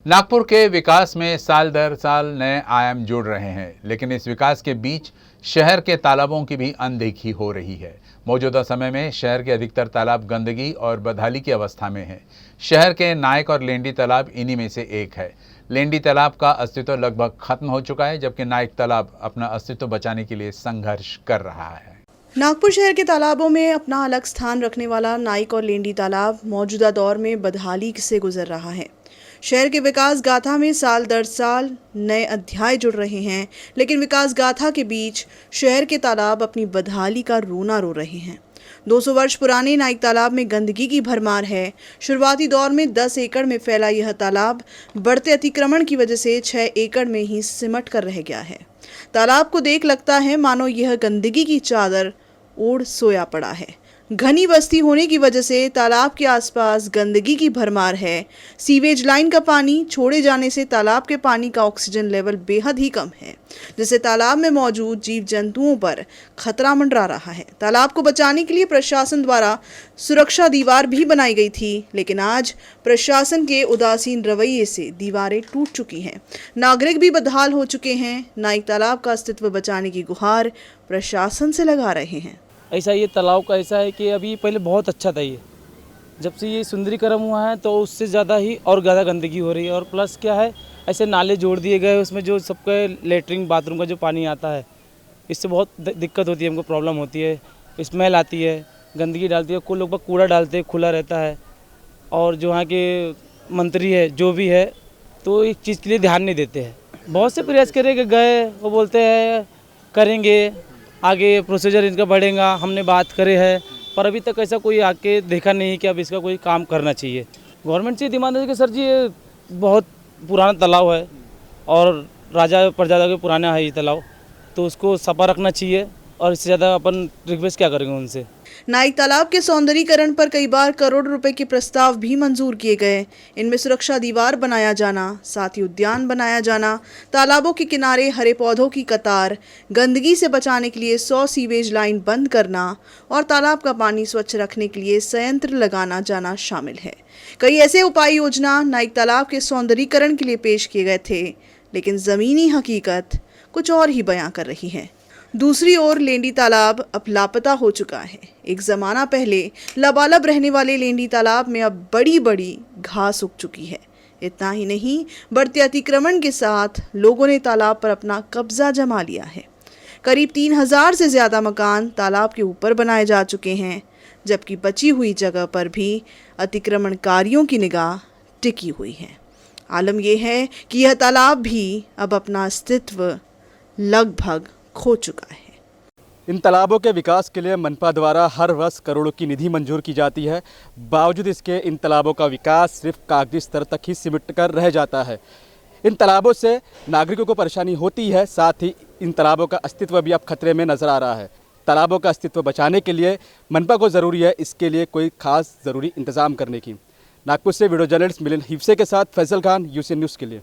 नागपुर के विकास में साल दर साल नए आयाम जुड़ रहे हैं, लेकिन इस विकास के बीच शहर के तालाबों की भी अनदेखी हो रही है। मौजूदा समय में शहर के अधिकतर तालाब गंदगी और बदहाली की अवस्था में हैं। शहर के नायक और लेंडी तालाब इन्हीं में से एक है। लेंडी तालाब का अस्तित्व लगभग खत्म हो चुका है, जबकि नायक तालाब अपना अस्तित्व बचाने के लिए संघर्ष कर रहा है। नागपुर शहर के तालाबों में अपना अलग स्थान रखने वाला नाइक और लेंडी तालाब मौजूदा दौर में बदहाली से गुजर रहा है। शहर के विकास गाथा में साल दर साल नए अध्याय जुड़ रहे हैं, लेकिन विकास गाथा के बीच शहर के तालाब अपनी बदहाली का रोना रो रहे हैं। 200 वर्ष पुराने नाइक तालाब में गंदगी की भरमार है। शुरुआती दौर में 10 एकड़ में फैला यह तालाब बढ़ते अतिक्रमण की वजह से 6 एकड़ में ही सिमट कर रह गया है। तालाब को देख लगता है मानो यह गंदगी की चादर ओढ़ सोया पड़ा है। घनी बस्ती होने की वजह से तालाब के आसपास गंदगी की भरमार है। सीवेज लाइन का पानी छोड़े जाने से तालाब के पानी का ऑक्सीजन लेवल बेहद ही कम है, जिससे तालाब में मौजूद जीव जंतुओं पर खतरा मंडरा रहा है। तालाब को बचाने के लिए प्रशासन द्वारा सुरक्षा दीवार भी बनाई गई थी, लेकिन आज प्रशासन के उदासीन रवैये से दीवारें टूट चुकी हैं। नागरिक भी बदहाल हो चुके हैं। नाइक तालाब का अस्तित्व बचाने की गुहार प्रशासन से लगा रहे हैं। ऐसा ये तालाब का ऐसा है कि अभी पहले बहुत अच्छा था, ये जब से ये सुंदरीकरण हुआ है तो उससे ज़्यादा ही और ज़्यादा गंदगी हो रही है। और प्लस क्या है, ऐसे नाले जोड़ दिए गए, उसमें जो सबके लेटरिन बाथरूम का जो पानी आता है, इससे बहुत दिक्कत होती है, हमको प्रॉब्लम होती है, स्मेल आती है, गंदगी डालती है। कुछ लोग कूड़ा डालते हैं, खुला रहता है। और जो यहाँ के मंत्री है जो भी है, तो इस चीज़ के लिए ध्यान नहीं देते हैं। बहुत से प्रयास करे कि गए, वो बोलते हैं करेंगे, आगे प्रोसीजर इनका बढ़ेगा, हमने बात करे है, पर अभी तक ऐसा कोई आके देखा नहीं कि अब इसका कोई काम करना चाहिए। गवर्नमेंट से डिमांड है कि सर जी ये बहुत पुराना तालाब है और राजा परजादा के पुराना है ये तालाब, तो उसको सफा रखना चाहिए। और इससे ज़्यादा अपन रिक्वेस्ट क्या करेंगे उनसे। नाइक तालाब के सौंदर्यीकरण पर कई बार करोड़ रुपए के प्रस्ताव भी मंजूर किए गए। इनमें सुरक्षा दीवार बनाया जाना, साथ ही उद्यान बनाया जाना, तालाबों के किनारे हरे पौधों की कतार, गंदगी से बचाने के लिए 100 सीवेज लाइन बंद करना और तालाब का पानी स्वच्छ रखने के लिए संयंत्र लगाना जाना शामिल है। कई ऐसे उपाय योजना नाइक तालाब के सौंदर्यीकरण के लिए पेश किए गए थे, लेकिन ज़मीनी हकीकत कुछ और ही बयां कर रही है। दूसरी ओर लेंडी तालाब अब लापता हो चुका है। एक ज़माना पहले लबालब रहने वाले लेंडी तालाब में अब बड़ी बड़ी घास उग चुकी है। इतना ही नहीं, बढ़ते अतिक्रमण के साथ लोगों ने तालाब पर अपना कब्जा जमा लिया है। करीब 3000 से ज़्यादा मकान तालाब के ऊपर बनाए जा चुके हैं, जबकि बची हुई जगह पर भी अतिक्रमणकारियों की निगाह टिकी हुई है। आलम यह है कि यह तालाब भी अब अपना अस्तित्व लगभग खो चुका है। इन तालाबों के विकास के लिए मनपा द्वारा हर वर्ष करोड़ों की निधि मंजूर की जाती है। बावजूद इसके इन तालाबों का विकास सिर्फ कागजी स्तर तक ही सिमट कर रह जाता है। इन तालाबों से नागरिकों को परेशानी होती है, साथ ही इन तालाबों का अस्तित्व भी अब खतरे में नजर आ रहा है। तालाबों का अस्तित्व बचाने के लिए मनपा को ज़रूरी है इसके लिए कोई खास ज़रूरी इंतज़ाम करने की। नागपुर से वीडियो जर्नलिस्ट मिलिंद हिवसे के साथ फैसल खान, यूसी न्यूज़ के लिए।